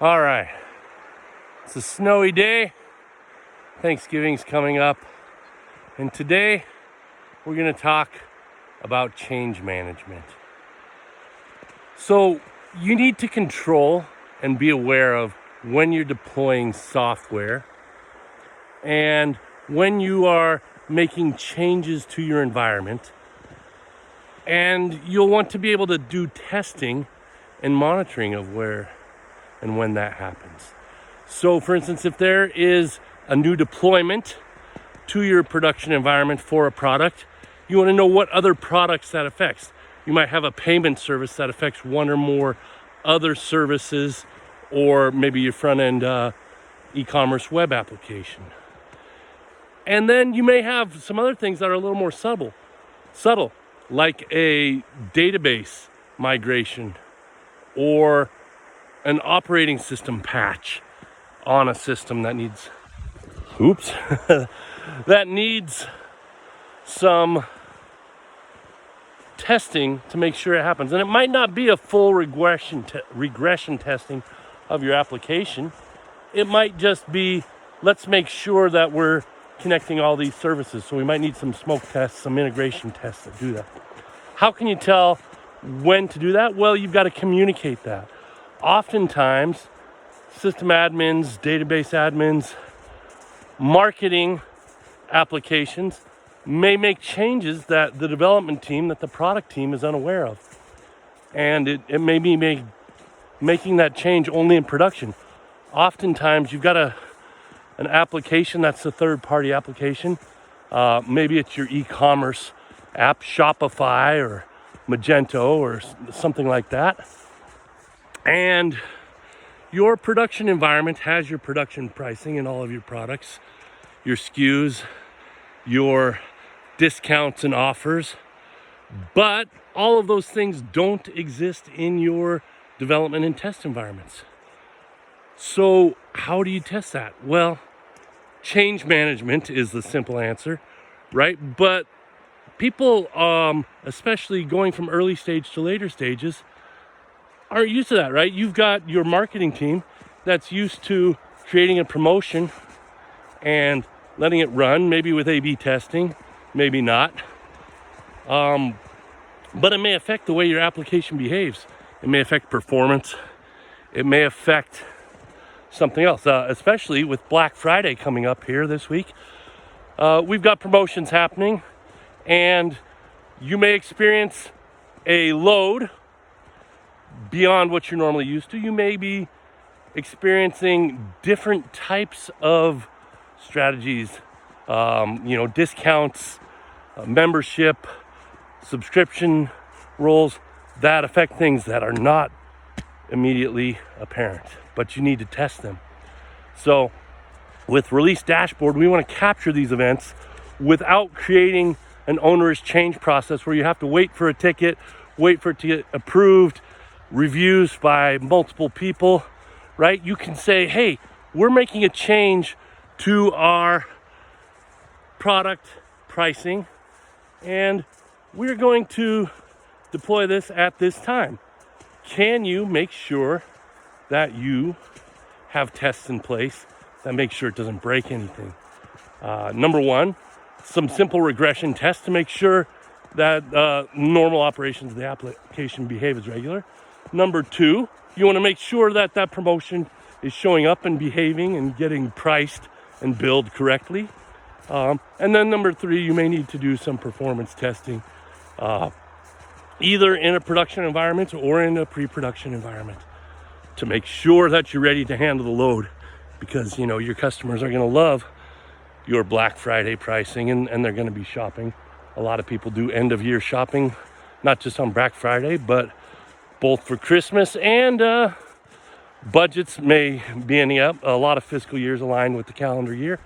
All right, it's a snowy day. Thanksgiving's coming up, and today we're going to talk about change management. So you need to control and be aware of when you're deploying software and when you are making changes to your environment. And you'll want to be able to do testing and monitoring of where and when that happens. So for instance, if there is a new deployment to your production environment for a product, you want to know what other products that affects. You might have a payment service that affects one or more other services, or maybe your front-end e-commerce web application. And then you may have some other things that are a little more subtle, like a database migration or an operating system patch on a system that needs that needs some testing to make sure it happens. And it might not be a full regression testing of your application. It might just be, let's make sure that we're connecting all these services. So we might need some smoke tests, some integration tests that do that. How can you tell when to do that? Well, you've got to communicate that. Oftentimes, system admins, database admins, marketing applications may make changes that the development team, that the product team is unaware of. And it may be making that change only in production. Oftentimes, you've got an application that's a third-party application. Maybe it's your e-commerce app, Shopify or Magento or something like that. And your production environment has your production pricing in all of your products, your SKUs, your discounts and offers. But all of those things don't exist in your development and test environments. So how do you test that? Well, change management is the simple answer, right? But people, especially going from early stage to later stages, aren't used to that, right? You've got your marketing team that's used to creating a promotion and letting it run, maybe with A/B testing, maybe not. But it may affect the way your application behaves. It may affect performance. It may affect something else, especially with Black Friday coming up here this week. We've got promotions happening, and you may experience a load beyond what you're normally used to. You may be experiencing different types of strategies, discounts, membership, subscription roles that affect things that are not immediately apparent, but you need to test them. So with Release Dashboard, we want to capture these events without creating an onerous change process where you have to wait for a ticket, wait for it to get approved, reviews by multiple people, right? You can say, hey, we're making a change to our product pricing, and we're going to deploy this at this time. Can you make sure that you have tests in place that make sure it doesn't break anything? Number one, some simple regression tests to make sure that normal operations of the application behave as regular. Number two, you want to make sure that that promotion is showing up and behaving and getting priced and billed correctly. And then number three, you may need to do some performance testing, either in a production environment or in a pre-production environment, to make sure that you're ready to handle the load, because your customers are going to love your Black Friday pricing, and they're going to be shopping. A lot of people do end of year shopping, not just on Black Friday, but both for Christmas, and budgets may be ending up. A lot of fiscal years align with the calendar year,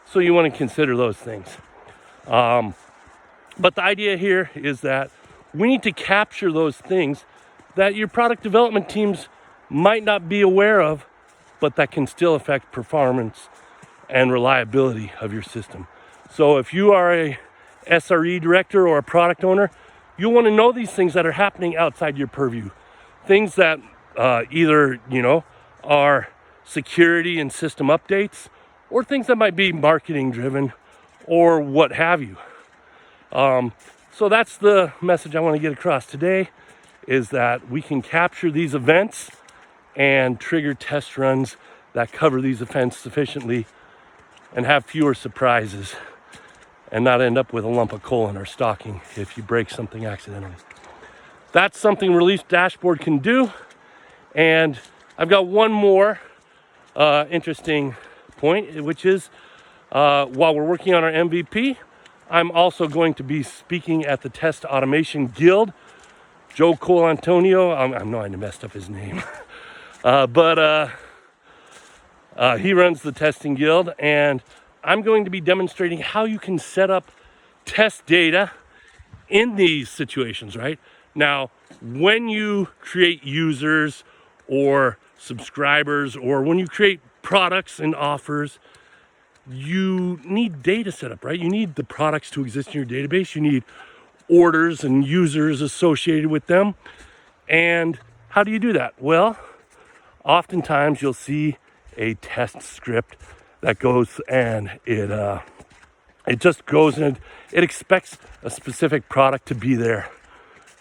so you want to consider those things. But the idea here is that we need to capture those things that your product development teams might not be aware of, but that can still affect performance and reliability of your system. So if you are a SRE director or a product owner, you'll want to know these things that are happening outside your purview. Things that either, are security and system updates, or things that might be marketing driven or what have you. So that's the message I want to get across today, is that we can capture these events and trigger test runs that cover these events sufficiently and have fewer surprises and not end up with a lump of coal in our stocking if you break something accidentally. That's something Release Dashboard can do. And I've got one more interesting point, which is while we're working on our MVP, I'm also going to be speaking at the Test Automation Guild. Joe Colantonio, I know I messed up his name, but he runs the testing guild, and I'm going to be demonstrating how you can set up test data in these situations, right? Now, when you create users or subscribers, or when you create products and offers, you need data set up, right? You need the products to exist in your database. You need orders and users associated with them. And how do you do that? Well, oftentimes you'll see a test script that goes and it just goes and it expects a specific product to be there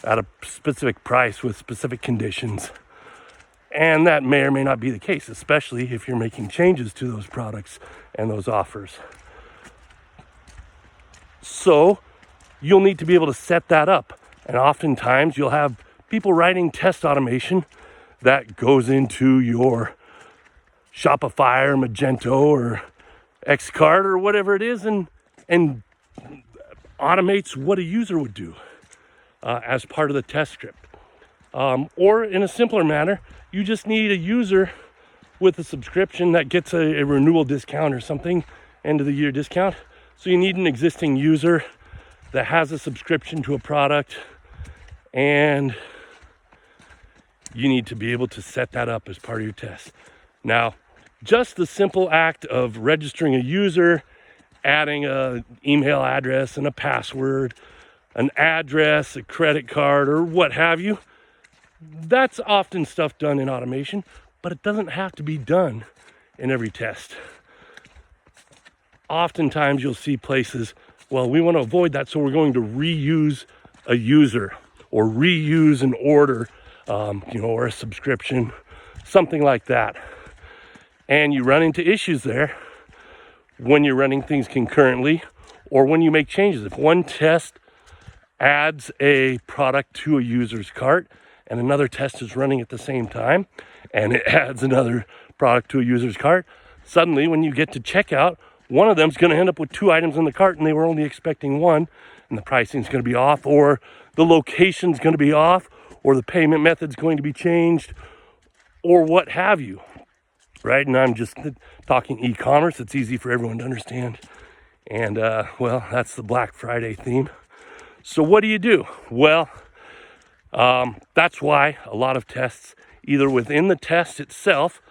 at a specific price with specific conditions. And that may or may not be the case, especially if you're making changes to those products and those offers. So you'll need to be able to set that up. And oftentimes you'll have people writing test automation that goes into your Shopify or Magento or Xcart or whatever it is and automates what a user would do as part of the test script. Or in a simpler manner, you just need a user with a subscription that gets a renewal discount or something, end of the year discount. So you need an existing user that has a subscription to a product, and you need to be able to set that up as part of your test. Now, just the simple act of registering a user, adding an email address and a password, an address, a credit card, or what have you, that's often stuff done in automation, but it doesn't have to be done in every test. Oftentimes you'll see places, well, we want to avoid that, so we're going to reuse a user or reuse an order, or a subscription, something like that. And you run into issues there when you're running things concurrently or when you make changes. If one test adds a product to a user's cart and another test is running at the same time and it adds another product to a user's cart, suddenly when you get to checkout, one of them is going to end up with 2 items in the cart and they were only expecting 1, and the pricing is going to be off, or the location is going to be off, or the payment method is going to be changed, or what have you, right? And I'm just talking e-commerce. It's easy for everyone to understand. And, well, that's the Black Friday theme. So what do? Well, that's why a lot of tests, either within the test itself,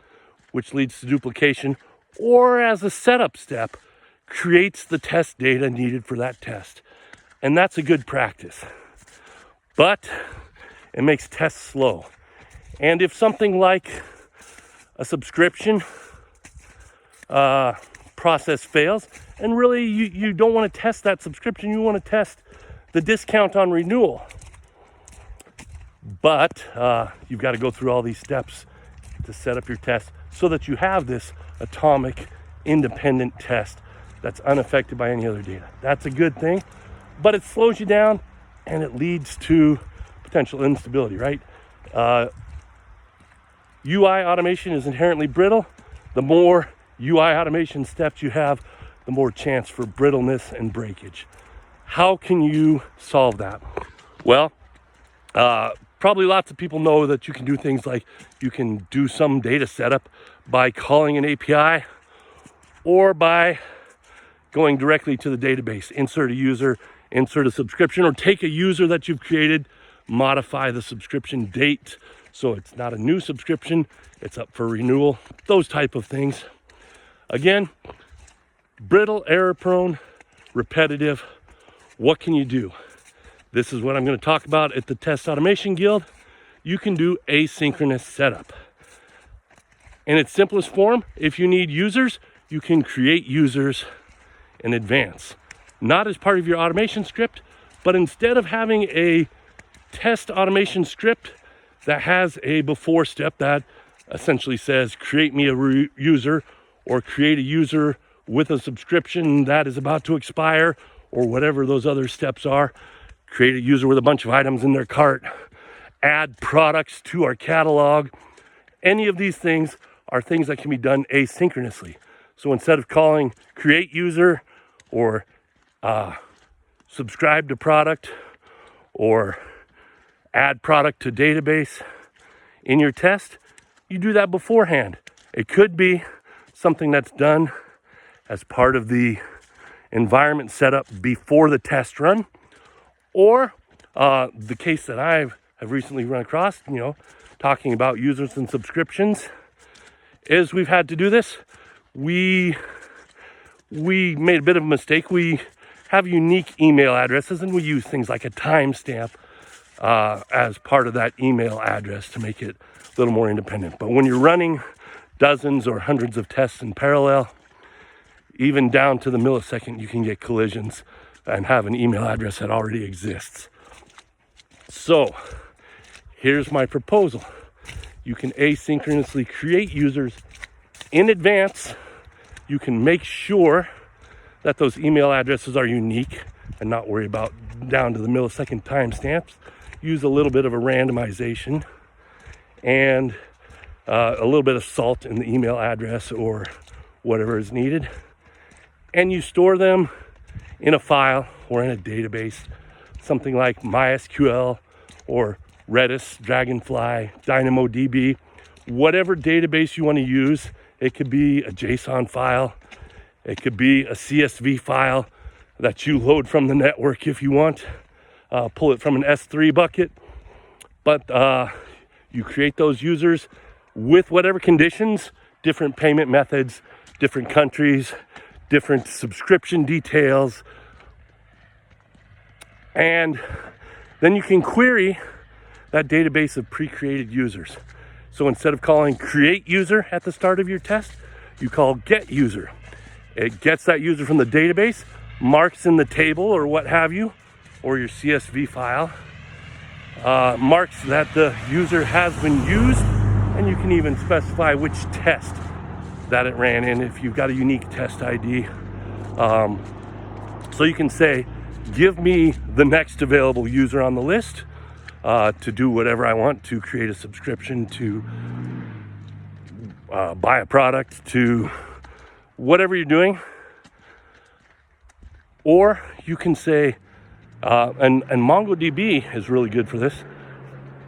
which leads to duplication, or as a setup step, creates the test data needed for that test. And that's a good practice. But it makes tests slow. And if something like a subscription process fails, and really you don't want to test that subscription, you want to test the discount on renewal. But you've got to go through all these steps to set up your test so that you have this atomic, independent test that's unaffected by any other data. That's a good thing, but it slows you down and it leads to potential instability, right? UI automation is inherently brittle. The more UI automation steps you have, the more chance for brittleness and breakage. How can you solve that? Well, probably lots of people know that you can do things like you can do some data setup by calling an API or by going directly to the database, insert a user, insert a subscription, or take a user that you've created, modify the subscription date so it's not a new subscription, it's up for renewal, those type of things. Again, brittle, error prone, repetitive. What can you do? This is what I'm going to talk about at the Test Automation Guild. You can do asynchronous setup. In its simplest form, if you need users, you can create users in advance. Not as part of your automation script, but instead of having a test automation script that has a before step that essentially says create me a user, or create a user with a subscription that is about to expire, or whatever those other steps are, create a user with a bunch of items in their cart, add products to our catalog. Any of these things are things that can be done asynchronously. So instead of calling create user or subscribe to product or add product to database in your test, you do that beforehand. It could be something that's done as part of the environment setup before the test run, or the case that have recently run across, talking about users and subscriptions, is we've had to do this. We made a bit of a mistake. We have unique email addresses, and we use things like a timestamp as part of that email address to make it a little more independent. But when you're running dozens or hundreds of tests in parallel, even down to the millisecond, you can get collisions and have an email address that already exists. So here's my proposal. You can asynchronously create users in advance. You can make sure that those email addresses are unique and not worry about down to the millisecond timestamps. Use a little bit of a randomization and a little bit of salt in the email address or whatever is needed. And you store them in a file or in a database, something like MySQL or Redis, Dragonfly, DynamoDB, whatever database you want to use. It could be a JSON file. It could be a CSV file that you load from the network if you want. Pull it from an S3 bucket. But you create those users with whatever conditions, different payment methods, different countries, different subscription details. And then you can query that database of pre-created users. So instead of calling create user at the start of your test, you call get user. It gets that user from the database, marks in the table or what have you, or your CSV file, marks that the user has been used, and you can even specify which test that it ran in if you've got a unique test ID. So you can say, give me the next available user on the list to do whatever I want, to create a subscription, to buy a product, to whatever you're doing. Or you can say, and MongoDB is really good for this.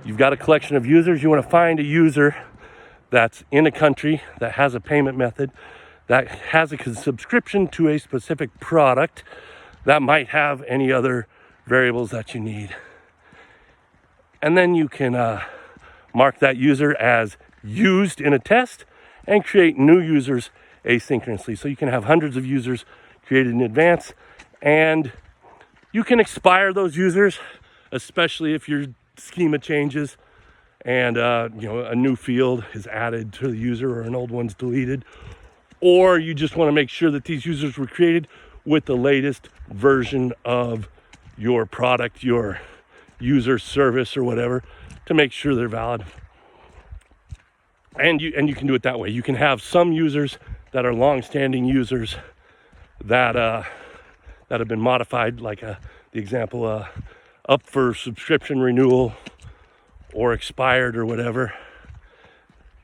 You've got a collection of users. You want to find a user that's in a country, that has a payment method, that has a subscription to a specific product, that might have any other variables that you need. And then you can mark that user as used in a test and create new users asynchronously. So you can have hundreds of users created in advance, and you can expire those users, especially if your schema changes and a new field is added to the user or an old one's deleted. Or you just want to make sure that these users were created with the latest version of your product, your user service or whatever, to make sure they're valid. And you can do it that way. You can have some users that are long-standing users that have been modified, like the example up for subscription renewal or expired or whatever,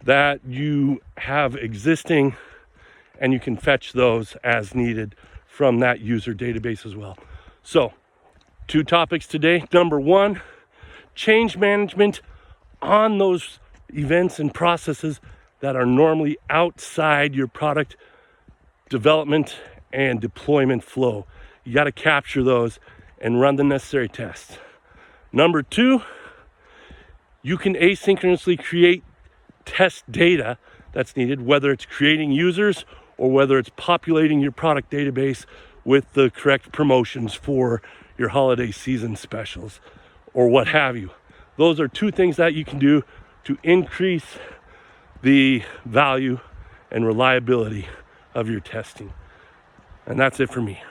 that you have existing, and you can fetch those as needed from that user database as well. So 2 topics today. Number 1, change management on those events and processes that are normally outside your product development and deployment flow. You got to capture those and run the necessary tests. Number 2, you can asynchronously create test data that's needed, whether it's creating users or whether it's populating your product database with the correct promotions for your holiday season specials or what have you. Those are 2 things that you can do to increase the value and reliability of your testing. And that's it for me.